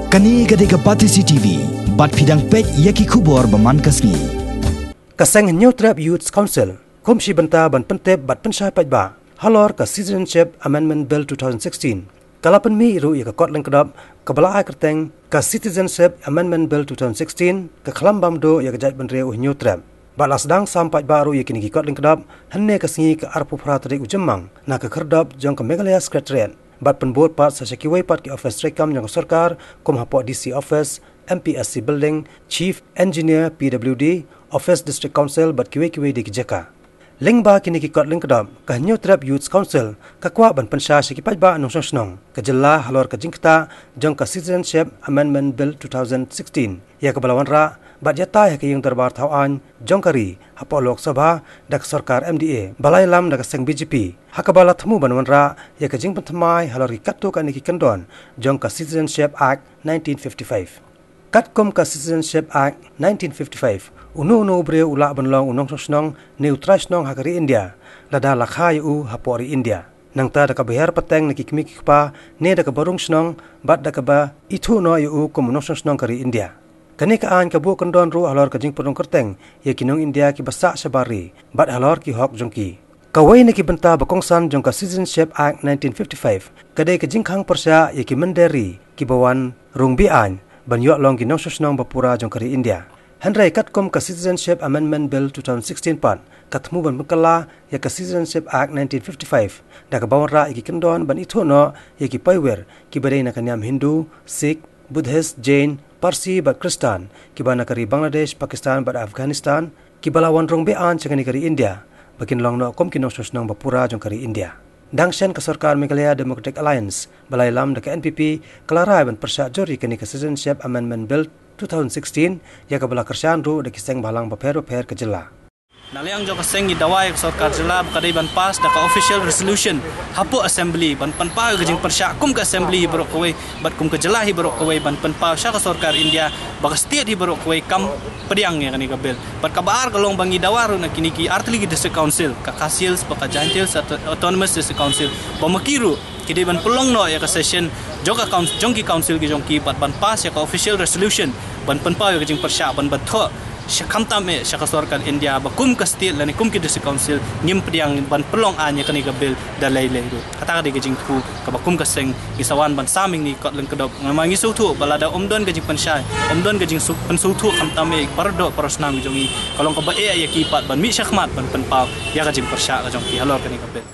Kani gade kapati CCTV, bat pidang pek yaki kubor baman kasni. Kaseng New Trap Youth Council, kumshi banta ban pentep bat pensai pajba, halor ka Citizenship Amendment Bill 2016. Kalapan mi iru ya kot lengkedap, kabala kerteng ka Citizenship Amendment Bill 2016, ka kalambam do ya kejat benre New Trap. Balas dang sampai baru ya kini kot lengkedap, henne kasngi ke arpu pratrik ujemang, na ke kerdap jong ke Meghalaya Secretariat. Bat penbuat pat sasakiwai pat ki office rekam yang sarkar kum hapok DC office MPSC building chief engineer PWD office district council bat kiwai di Jaka. Lingba kini ki kot lingkadam ka New Trap Youth Council ka kwa ban pensha sikipaj ba nong snong ka jella halor ka jingkta jong ka Citizenship Amendment Bill 2016 ya ka balawan ra bat jata ya ki yung darbar thawan jong kari hapo Lok Sabha dak sarkar MDA balai lam dak seng BJP hakabala thmu banwan ra ya ka jing panthamai halor ki kattu ka ni ki kendon jong ka Citizenship Act 1955 Katkom ka Citizenship Act 1955 unu bre ula banlong unong snong neutral snong hakari India lada lakha yu hapori India nang ta da ka behar pateng nakikmi pa ne da ka barung snong bat da ka ba itu no yu kum unong snong kari India kani ka an ka bu kondon ru halor ka jing purong kerteng ye kinong India ki basa sabari bat halor ki hok jongki kawai ne ki benta bakongsan jong ka Citizenship Act 1955 kadai ka jingkhang persya ye ki menderi ki bawan rungbi an ban yok long ki nong snong bapura jong kari India Henry Katkom ka Citizenship Amendment Bill 2016 pan katmu ban bekala ya ka Citizenship Act 1955 da ka bawon ra iki kendon ban itu no ya ki paiwer ki badai na kanyam Hindu, Sikh, Buddhist, Jain, Parsi bat Kristan ki bana kari Bangladesh, Pakistan bat Afghanistan ki balawan rong be an changani kari India bakin long no kom ki no sosnong bapura jong kari India Dangshen ka sarkar Meghalaya Democratic Alliance balai lam da ka NPP kelarai ban persya jori kani ka Citizenship Amendment Bill 2016 ya kabala kerjaan ru de kiseng balang baper ke jela. Naliang jo kaseng idawai ke sarkar jela bakadai ban pas da ka official resolution hapo assembly ban panpa ke jing persya kum ke assembly berok kawai bat kum ke jela hi berok kawai ban panpa sya ka sarkar India bagastia hi berok kawai kam pediang ya kani ka bel bat kabar kalong bangi dawaru na kini ki artli district council ka kasils baka jantils autonomous district council bamakiru kidi ban pelong no ya ka session joka jongki council ki jongki bat ban pas ya ka official resolution ban panpa ya jing persya ban batho syakam tame syaka sarkar India bakum ka state lani kum ki district council ngim pediang ban pelong anya kani ka bil dalai le ru kata ka jing thu ka bakum ka seng isawan ban saming ni kot leng kedok ngamangi sutu balada omdon ka jing pensai omdon ka jing pensutu kam tame pardo parasnam jongi kalong ka ba ya ki pat ban mi syakmat ban panpa ya ka jing persya ka jongki halor kani ka bil